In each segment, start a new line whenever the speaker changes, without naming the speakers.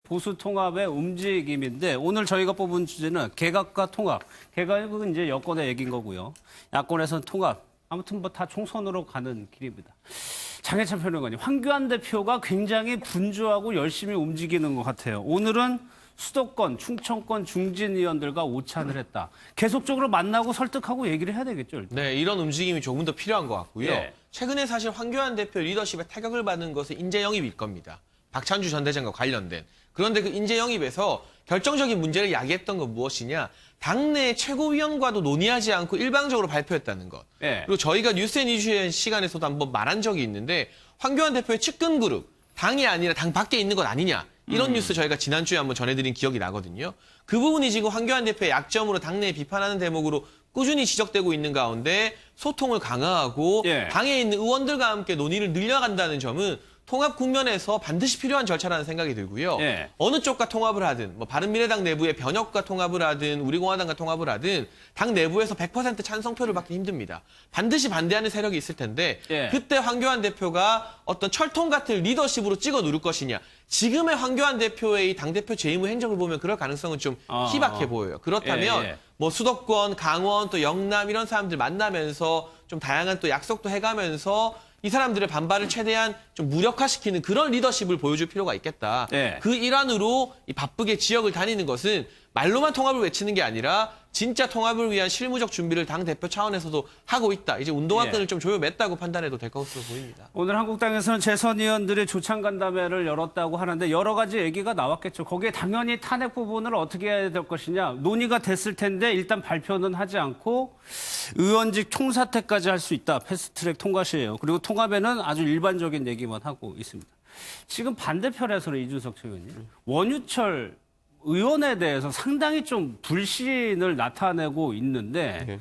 보수 통합의 움직임인데 오늘 저희가 뽑은 주제는 개각과 통합. 개각은 이제 여권의 얘기인 거고요. 야권에서는 통합. 아무튼 뭐 다 총선으로 가는 길입니다. 장해찬 평론가님, 황교안 대표가 굉장히 분주하고 열심히 움직이는 것 같아요. 오늘은 수도권, 충청권 중진 의원들과 오찬을 했다. 계속적으로 만나고 설득하고 얘기를 해야 되겠죠. 일단.
네, 이런 움직임이 조금 더 필요한 것 같고요.
예.
최근에 사실 황교안 대표 리더십에 타격을 받은 것은 인재 영입일 겁니다. 박찬주 전 대장과 관련된. 그런데 그 인재 영입에서 결정적인 문제를 야기했던 건 무엇이냐? 당내 최고위원과도 논의하지 않고 일방적으로 발표했다는 것.
예.
그리고 저희가 뉴스앤이슈의 시간에서도 한번 말한 적이 있는데 황교안 대표의 측근 그룹, 당이 아니라 당 밖에 있는 것 아니냐. 이런 뉴스 저희가 지난주에 한번 전해드린 기억이 나거든요. 그 부분이 지금 황교안 대표의 약점으로 당내에 비판하는 대목으로 꾸준히 지적되고 있는 가운데 소통을 강화하고
예.
당에 있는 의원들과 함께 논의를 늘려간다는 점은 통합 국면에서 반드시 필요한 절차라는 생각이 들고요.
예.
어느 쪽과 통합을 하든 뭐 바른미래당 내부의 변혁과 통합을 하든 우리공화당과 통합을 하든 당 내부에서 100% 찬성표를 받기 힘듭니다. 반드시 반대하는 세력이 있을 텐데
예.
그때 황교안 대표가 어떤 철통 같은 리더십으로 찍어 누를 것이냐. 지금의 황교안 대표의 당대표 재임 후 행적을 보면 그럴 가능성은 좀 희박해 보여요. 그렇다면
예.
뭐 수도권, 강원, 또 영남 이런 사람들 만나면서 좀 다양한 또 약속도 해가면서 이 사람들의 반발을 최대한 좀 무력화시키는 그런 리더십을 보여줄 필요가 있겠다.
네.
그 일환으로 이 바쁘게 지역을 다니는 것은 말로만 통합을 외치는 게 아니라 진짜 통합을 위한 실무적 준비를 당대표 차원에서도 하고 있다. 이제 운동화끈을
예.
좀 조여맸다고 판단해도 될 것으로 보입니다.
오늘 한국당에서는 재선 의원들의 조창간담회를 열었다고 하는데 여러 가지 얘기가 나왔겠죠. 거기에 당연히 탄핵 부분을 어떻게 해야 될 것이냐. 논의가 됐을 텐데 일단 발표는 하지 않고 의원직 총사퇴까지 할 수 있다. 패스트트랙 통과 시에요. 그리고 통합에는 아주 일반적인 얘기만 하고 있습니다. 지금 반대편에서는 이준석 최고위원님, 원유철 의원에 대해서 상당히 좀 불신을 나타내고 있는데
네.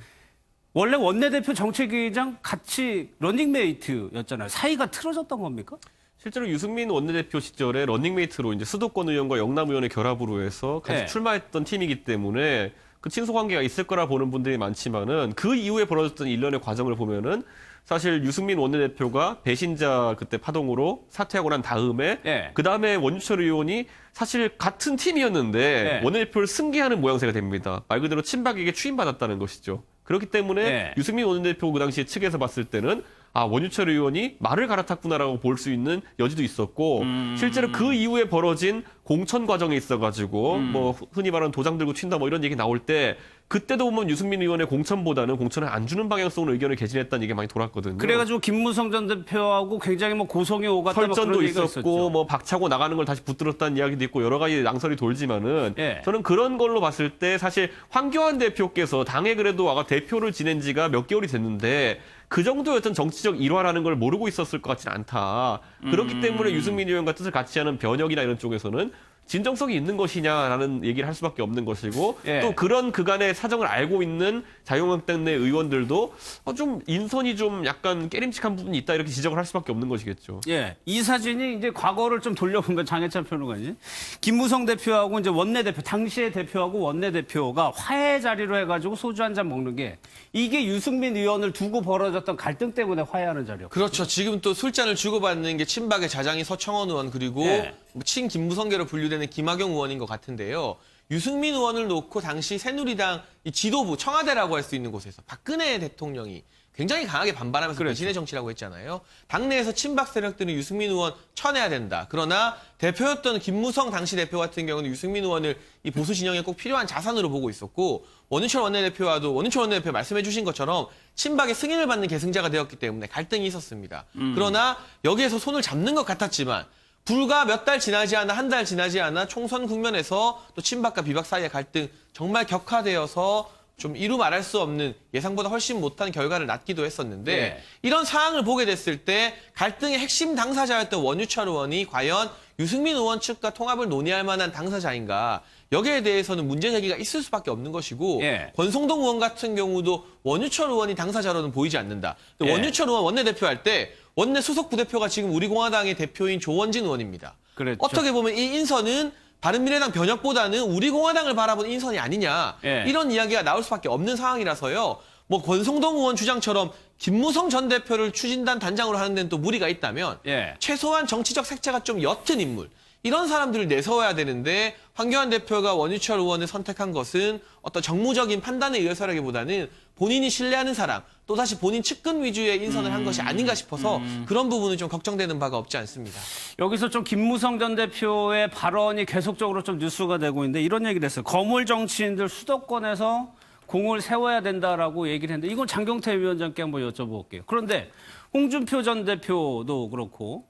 원래 원내대표 정책위의장 같이 러닝메이트였잖아요. 사이가 틀어졌던 겁니까?
실제로 유승민 원내대표 시절에 러닝메이트로 이제 수도권 의원과 영남 의원의 결합으로 해서 같이
네.
출마했던 팀이기 때문에 그 친소 관계가 있을 거라 보는 분들이 많지만은 그 이후에 벌어졌던 일련의 과정을 보면은 사실 유승민 원내대표가 배신자 그때 파동으로 사퇴하고 난 다음에
네.
그 다음에 원유철 의원이 사실 같은 팀이었는데
네.
원내대표를 승계하는 모양새가 됩니다. 말 그대로 친박에게 추임받았다는 것이죠. 그렇기 때문에
네.
유승민 원내대표 그 당시에 측에서 봤을 때는 아, 원유철 의원이 말을 갈아탔구나라고 볼 수 있는 여지도 있었고 실제로 그 이후에 벌어진 공천 과정에 있어가지고 뭐 흔히 말하는 도장 들고 튄다 뭐 이런 얘기 나올 때 그때도 보면 유승민 의원의 공천보다는 공천을 안 주는 방향성으로 의견을 개진했다는 얘기가 많이 돌았거든요.
그래가지고 김무성 전 대표하고 굉장히 뭐 고성이 오갔다 뭐
설전도
그런 얘기가
있었고
있었죠.
뭐 박차고 나가는 걸 다시 붙들었다는 이야기도 있고 여러 가지 낭설이 돌지만은
예.
저는 그런 걸로 봤을 때 사실 황교안 대표께서 당에 그래도 아까 대표를 지낸 지가 몇 개월이 됐는데 그 정도였던 정치적 일화라는 걸 모르고 있었을 것 같지는 않다. 그렇기 때문에 유승민 의원과 뜻을 같이 하는 변혁이나 이런 쪽에서는 진정성이 있는 것이냐라는 얘기를 할 수밖에 없는 것이고
예.
또 그런 그간의 사정을 알고 있는 자유한국당 내 의원들도 좀 인선이 좀 약간 깨림칙한 부분이 있다 이렇게 지적을 할 수밖에 없는 것이겠죠.
예, 이 사진이 이제 과거를 좀 돌려보면 장해찬 평론가님, 김무성 대표하고 이제 원내대표, 당시의 대표하고 원내대표가 화해 자리로 해가지고 소주 한 잔 먹는 게 이게 유승민 의원을 두고 벌어졌던 갈등 때문에 화해하는 자리였고.
그렇죠. 지금 또 술잔을 주고받는 게 친박의 자장이 서청원 의원 그리고
예.
친 김무성계로 분류되는 김학용 의원인 것 같은데요. 유승민 의원을 놓고 당시 새누리당 이 지도부 청와대라고 할 수 있는 곳에서 박근혜 대통령이 굉장히 강하게 반발하면서
그렇죠.
배신의 정치라고 했잖아요. 당내에서 친박 세력들은 유승민 의원 쳐내야 된다. 그러나 대표였던 김무성 당시 대표 같은 경우는 유승민 의원을 이 보수 진영에 꼭 필요한 자산으로 보고 있었고 원유철 원내대표 말씀해 주신 것처럼 친박의 승인을 받는 계승자가 되었기 때문에 갈등이 있었습니다. 그러나 여기에서 손을 잡는 것 같았지만 불과 몇 달 지나지 않아 한 달 지나지 않아 총선 국면에서 또 친박과 비박 사이의 갈등 정말 격화되어서 좀 이루 말할 수 없는 예상보다 훨씬 못한 결과를 낳기도 했었는데
네.
이런 상황을 보게 됐을 때 갈등의 핵심 당사자였던 원유철 의원이 과연 유승민 의원 측과 통합을 논의할 만한 당사자인가 여기에 대해서는 문제 제기가 있을 수밖에 없는 것이고
예.
권성동 의원 같은 경우도 원유철 의원이 당사자로는 보이지 않는다.
예.
원유철 의원 원내대표 할 때 원내 수석 부대표가 지금 우리공화당의 대표인 조원진 의원입니다.
그랬죠.
어떻게 보면 이 인선은 바른미래당 변혁보다는 우리공화당을 바라본 인선이 아니냐
예.
이런 이야기가 나올 수밖에 없는 상황이라서요. 뭐 권성동 의원 주장처럼 김무성 전 대표를 추진단 단장으로 하는 데는 또 무리가 있다면
예.
최소한 정치적 색채가 좀 옅은 인물 이런 사람들을 내세워야 되는데 황교안 대표가 원유철 의원을 선택한 것은 어떤 정무적인 판단에 의해서라기보다는 본인이 신뢰하는 사람, 또다시 본인 측근 위주의 인선을 한 것이 아닌가 싶어서 그런 부분은 좀 걱정되는 바가 없지 않습니다.
여기서 좀 김무성 전 대표의 발언이 계속적으로 좀 뉴스가 되고 있는데 이런 얘기를 했어요. 거물 정치인들 수도권에서 공을 세워야 된다라고 얘기를 했는데 이건 장경태 위원장께 한번 여쭤볼게요. 그런데 홍준표 전 대표도 그렇고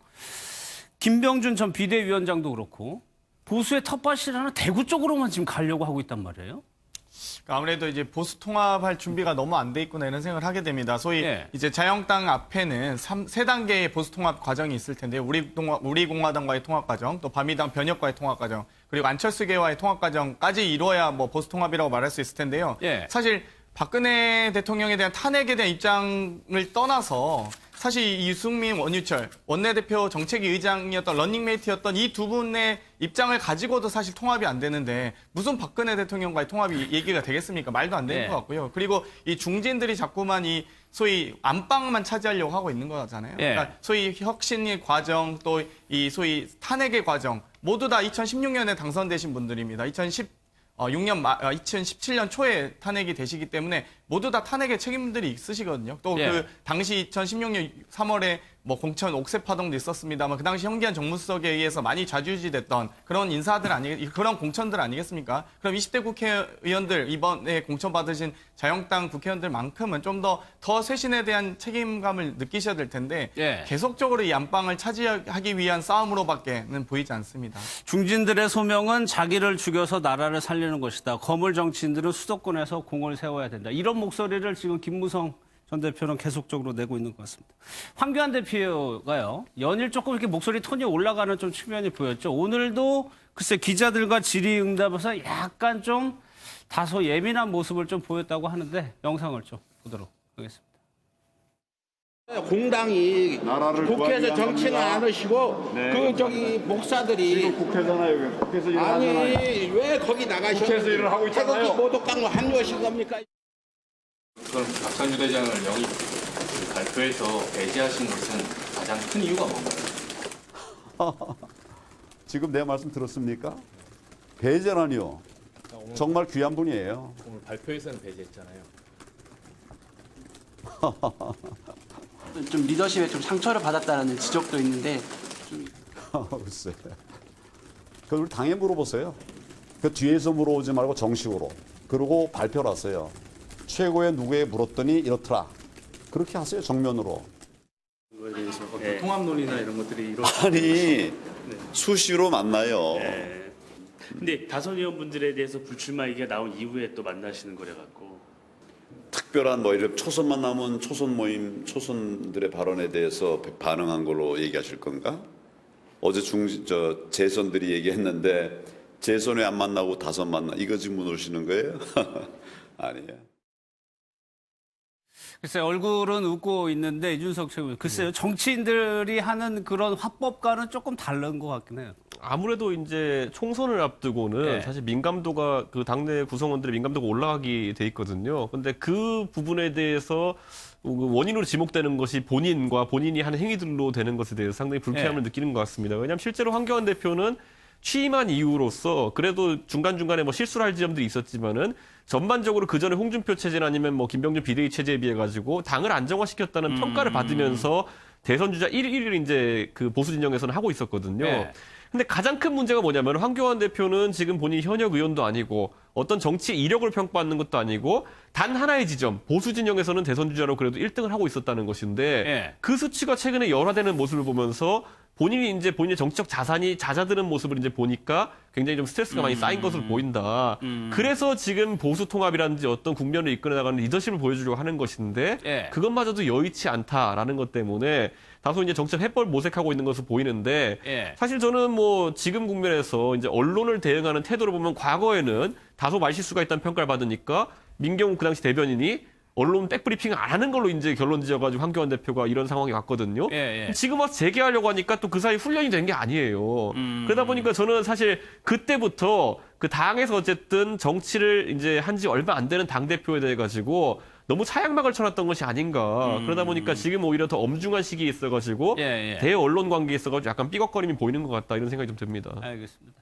김병준 전 비대위원장도 그렇고 보수의 텃밭이라는 대구 쪽으로만 지금 가려고 하고 있단 말이에요.
아무래도 이제 보수 통합할 준비가 너무 안 돼 있구나 이런 생각을 하게 됩니다. 소위
예.
이제 자유한국당 앞에는 세 단계의 보수 통합 과정이 있을 텐데 우리 공화당과의 통합 과정, 또 바미당 변혁과의 통합 과정, 그리고 안철수계와의 통합 과정까지 이루어야 뭐 보수 통합이라고 말할 수 있을 텐데요.
예.
사실 박근혜 대통령에 대한 탄핵에 대한 입장을 떠나서 사실 이 유승민, 원유철 원내대표 정책위 의장이었던 런닝메이트였던 이 두 분의 입장을 가지고도 사실 통합이 안 되는데 무슨 박근혜 대통령과의 통합이 얘기가 되겠습니까? 말도 안 되는
네.
것 같고요. 그리고 이 중진들이 자꾸만 이 소위 안방만 차지하려고 하고 있는 거잖아요.
예.
그러니까 소위 혁신의 과정 또 이 소위 탄핵의 과정 모두 다 2016년에 당선되신 분들입니다. 2017년 초에 탄핵이 되시기 때문에 모두 다 탄핵의 책임들이 있으시거든요. 또 그
예.
당시 2016년 3월에 뭐 공천 옥새 파동도 있었습니다만 그 당시 현기한 정무수석에 의해서 많이 좌지우지됐던 그런 그런 공천들 아니겠습니까? 그럼 20대 국회의원들 이번에 공천 받으신 자유한국당 국회의원들만큼은 좀 더 쇄신에 대한 책임감을 느끼셔야 될 텐데
예.
계속적으로 이 안방을 차지하기 위한 싸움으로밖에는 보이지 않습니다.
중진들의 소명은 자기를 죽여서 나라를 살리는 것이다. 거물 정치인들은 수도권에서 공을 세워야 된다. 이런 목소리를 지금 김무성 전 대표는 계속적으로 내고 있는 것 같습니다. 황교안 대표가요, 연일 조금 이렇게 목소리 톤이 올라가는 좀 측면이 보였죠. 오늘도 글쎄 기자들과 질의응답에서 약간 좀 다소 예민한 모습을 좀 보였다고 하는데 영상을 좀 보도록 하겠습니다.
공당이 국회에서
구하기
정치는
위한
안 하시고
네.
그 저기 목사들이
지금 국회잖아요. 여기. 국회에서 일을
아니
하잖아요.
왜 거기 나가셨는지
국회에서 일을 하고 있잖아요.
태극기 모독당 합류하신 겁니까?
그럼 박찬주 대장을 영입 그 발표에서 배제하신 것은 가장 큰 이유가 뭔가요?
지금 내 말씀 들었습니까? 배제라니요. 정말 귀한 분이에요.
오늘 발표에서는 배제했잖아요.
좀 리더십에 좀 상처를 받았다는 지적도 있는데
글쎄. 그걸 우리 당에 물어보세요. 그 뒤에서 물어오지 말고 정식으로. 그러고 발표를 하세요. 최고의 누구에 물었더니 이렇더라. 그렇게 하세요, 정면으로.
그거에 대해서 어떤 통합 논의나 이런 것들이
아니, 수시로 만나요.
근데 다선 의원분들에 대해서 불출마 얘기가 나온 이후에 또 만나시는 거래 갖고
특별한 뭐 이런 초선만 남은 초선 모임 초선들의 발언에 대해서 반응한 걸로 얘기하실 건가? 어제 재선들이 얘기했는데 재선에 안 만나고 다선 만나 이거 지금 물으시는 거예요? 아니에요.
글쎄 얼굴은 웃고 있는데 이준석 최고 글쎄요 정치인들이 하는 그런 화법과는 조금 다른 것 같긴 해요.
아무래도 이제 총선을 앞두고는
네.
사실 민감도가 그 당내 구성원들의 민감도가 올라가게 돼 있거든요. 근데 그 부분에 대해서 원인으로 지목되는 것이 본인과 본인이 하는 행위들로 되는 것에 대해서 상당히 불쾌함을 느끼는 것 같습니다. 왜냐하면 실제로 황교안 대표는 취임한 이후로서 그래도 중간중간에 뭐 실수를 할 지점들이 있었지만은 전반적으로 그 전에 홍준표 체제나 아니면 뭐 김병준 비대위 체제에 비해 가지고 당을 안정화시켰다는 평가를 받으면서 대선 주자 1위를 이제 그 보수 진영에서는 하고 있었거든요.
네.
근데 가장 큰 문제가 뭐냐면 황교안 대표는 지금 본인이 현역 의원도 아니고 어떤 정치의 이력을 평가받는 것도 아니고 단 하나의 지점 보수 진영에서는 대선 주자로 그래도 1등을 하고 있었다는 것인데
네.
그 수치가 최근에 열화되는 모습을 보면서 본인이 이제 본인의 정치적 자산이 잦아드는 모습을 이제 보니까 굉장히 좀 스트레스가 많이 쌓인 것으로 보인다. 그래서 지금 보수 통합이라든지 어떤 국면을 이끌어 나가는 리더십을 보여주려고 하는 것인데
예.
그것마저도 여의치 않다라는 것 때문에 다소 이제 정책 햇벌 모색하고 있는 것으로 보이는데
예.
사실 저는 뭐 지금 국면에서 이제 언론을 대응하는 태도를 보면 과거에는 다소 말실수가 있다는 평가를 받으니까 민경욱 그 당시 대변인이 언론 백브리핑 안 하는 걸로 이제 결론 지어가지고 황교안 대표가 이런 상황이 왔거든요.
예, 예.
지금 와서 재개하려고 하니까 또 그 사이 훈련이 된 게 아니에요. 그러다 보니까 저는 사실 그때부터 그 당에서 어쨌든 정치를 이제 한 지 얼마 안 되는 당대표에 대해 가지고 너무 차양막을 쳐놨던 것이 아닌가. 그러다 보니까 지금 오히려 더 엄중한 시기에 있어가지고 대언론 관계에 있어가지고 약간 삐걱거림이 보이는 것 같다 이런 생각이 좀 듭니다.
알겠습니다.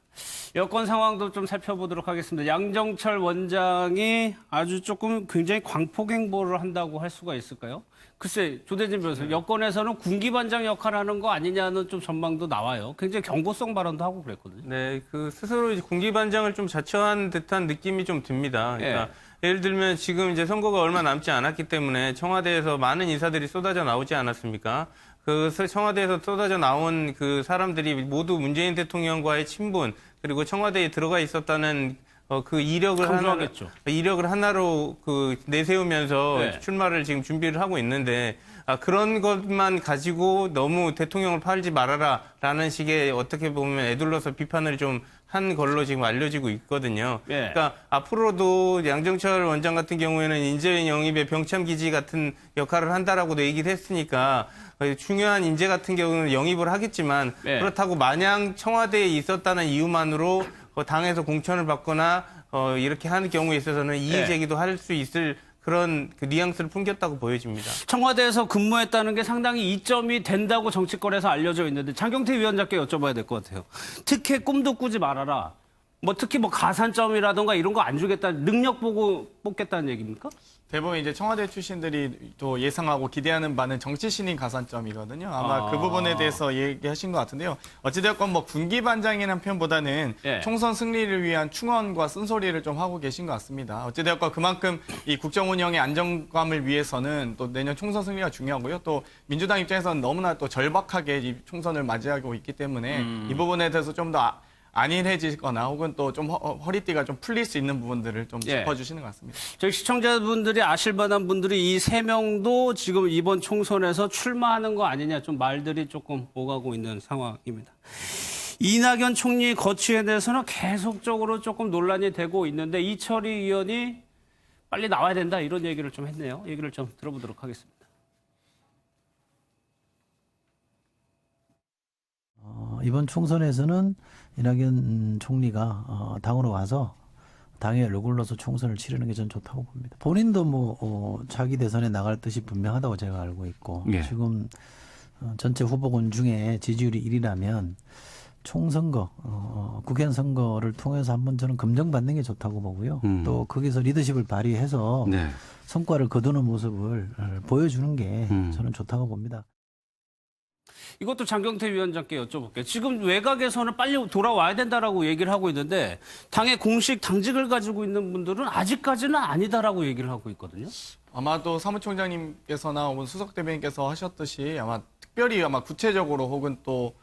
여권 상황도 좀 살펴보도록 하겠습니다. 양정철 원장이 아주 조금 굉장히 광폭 행보를 한다고 할 수가 있을까요? 글쎄, 조대진 변호사, 여권에서는 군기반장 역할을 하는 거 아니냐는 좀 전망도 나와요. 굉장히 경고성 발언도 하고 그랬거든요.
네, 그 스스로 이제 군기반장을 좀 자처한 듯한 느낌이 좀 듭니다. 그러니까 예를 들면 지금 이제 선거가 얼마 남지 않았기 때문에 청와대에서 많은 인사들이 쏟아져 나오지 않았습니까? 그 청와대에서 쏟아져 나온 그 사람들이 모두 문재인 대통령과의 친분 그리고 청와대에 들어가 있었다는 그 이력을 하나로 그 내세우면서 출마를 지금 준비를 하고 있는데 그런 것만 가지고 너무 대통령을 팔지 말아라라는 식의 어떻게 보면 애둘러서 비판을 좀 한 걸로 지금 알려지고 있거든요. 그러니까 앞으로도 양정철 원장 같은 경우에는 인재인 영입의 병참기지 같은 역할을 한다라고도 얘기를 했으니까 중요한 인재 같은 경우는 영입을 하겠지만 그렇다고 마냥 청와대에 있었다는 이유만으로 당에서 공천을 받거나 이렇게 하는 경우에 있어서는 이의 제기도 할 수 있을 그런 그 뉘앙스를 풍겼다고 보여집니다.
청와대에서 근무했다는 게 상당히 이점이 된다고 정치권에서 알려져 있는데 장경태 위원장께 여쭤봐야 될 것 같아요. 특혜 꿈도 꾸지 말아라. 뭐 특히 뭐 가산점이라든가 이런 거 안 주겠다. 능력 보고 뽑겠다는 얘기입니까?
대부분 이제 청와대 출신들이 또 예상하고 기대하는 바는 정치 신인 가산점이거든요. 아마 그 부분에 대해서 얘기하신 것 같은데요. 어찌되었건 뭐 군기반장이라는 표현보다는 총선 승리를 위한 충언과 쓴소리를 좀 하고 계신 것 같습니다. 어찌되었건 그만큼 이 국정 운영의 안정감을 위해서는 또 내년 총선 승리가 중요하고요. 또 민주당 입장에서는 너무나 또 절박하게 이 총선을 맞이하고 있기 때문에 이 부분에 대해서 좀 더 안일해지거나 혹은 또 좀 허리띠가 좀 풀릴 수 있는 부분들을 좀 짚어주시는 것 같습니다.
저희 시청자분들이 아실 만한 분들이 이 세 명도 지금 이번 총선에서 출마하는 거 아니냐 좀 말들이 조금 오가고 있는 상황입니다. 이낙연 총리 거취에 대해서는 계속적으로 조금 논란이 되고 있는데 이철희 의원이 빨리 나와야 된다 이런 얘기를 좀 했네요. 얘기를 좀 들어보도록 하겠습니다.
이번 총선에서는 이낙연 총리가 당으로 와서 당에 얼굴로서 총선을 치르는 게 전 좋다고 봅니다. 본인도 자기 대선에 나갈 뜻이 분명하다고 제가 알고 있고 지금 전체 후보군 중에 지지율이 1위라면 총선거, 국회의원 선거를 통해서 한번 저는 검증받는 게 좋다고 보고요. 또 거기서 리더십을 발휘해서 성과를 거두는 모습을 보여주는 게 저는 좋다고 봅니다.
이것도 장경태 위원장께 여쭤볼게요. 지금 외곽에서는 빨리 돌아와야 된다라고 얘기를 하고 있는데 당의 공식 당직을 가지고 있는 분들은 아직까지는 아니다라고 얘기를 하고 있거든요.
아마도 사무총장님께서나 혹은 수석 대변인께서 하셨듯이 아마 특별히 아마 구체적으로 혹은 또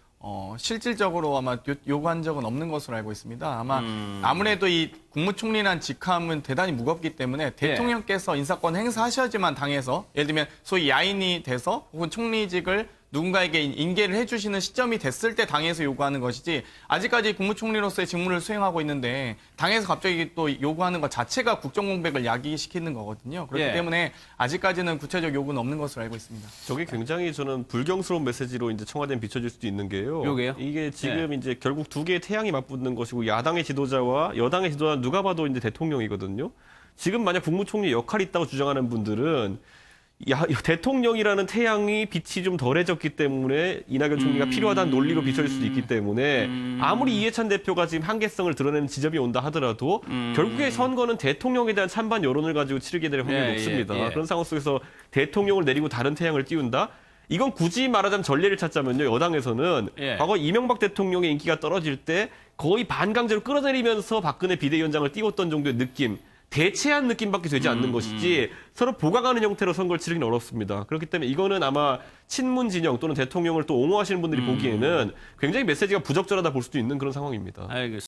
실질적으로 아마 요구한 적은 없는 것으로 알고 있습니다. 아마 아무래도 이 국무총리란 직함은 대단히 무겁기 때문에 대통령께서 인사권 행사하셔야지만 당에서 예를 들면 소위 야인이 돼서 혹은 총리직을 누군가에게 인계를 해주시는 시점이 됐을 때 당에서 요구하는 것이지 아직까지 국무총리로서의 직무를 수행하고 있는데 당에서 갑자기 또 요구하는 것 자체가 국정공백을 야기시키는 거거든요. 그렇기 때문에 아직까지는 구체적 요구는 없는 것으로 알고 있습니다.
저게 굉장히 저는 불경스러운 메시지로 이제 청와대에 비춰질 수도 있는 게요.
요게요?
이게 지금 이제 결국 두 개의 태양이 맞붙는 것이고 야당의 지도자와 여당의 지도자는 누가 봐도 이제 대통령이거든요. 지금 만약 국무총리 역할이 있다고 주장하는 분들은 대통령이라는 태양이 빛이 좀 덜해졌기 때문에 이낙연 총리가 필요하다는 논리로 비춰질 수도 있기 때문에 아무리 이해찬 대표가 지금 한계성을 드러내는 지점이 온다 하더라도 결국에 선거는 대통령에 대한 찬반 여론을 가지고 치르게 될 확률이 높습니다. 그런 상황 속에서 대통령을 내리고 다른 태양을 띄운다? 이건 굳이 말하자면 전례를 찾자면요. 여당에서는 과거 이명박 대통령의 인기가 떨어질 때 거의 반강제로 끌어내리면서 박근혜 비대위원장을 띄웠던 정도의 느낌. 대체한 느낌밖에 되지 않는 것이지 서로 보강하는 형태로 선거를 치르기는 어렵습니다. 그렇기 때문에 이거는 아마 친문 진영 또는 대통령을 또 옹호하시는 분들이 보기에는 굉장히 메시지가 부적절하다 볼 수도 있는 그런 상황입니다.
알겠습니다.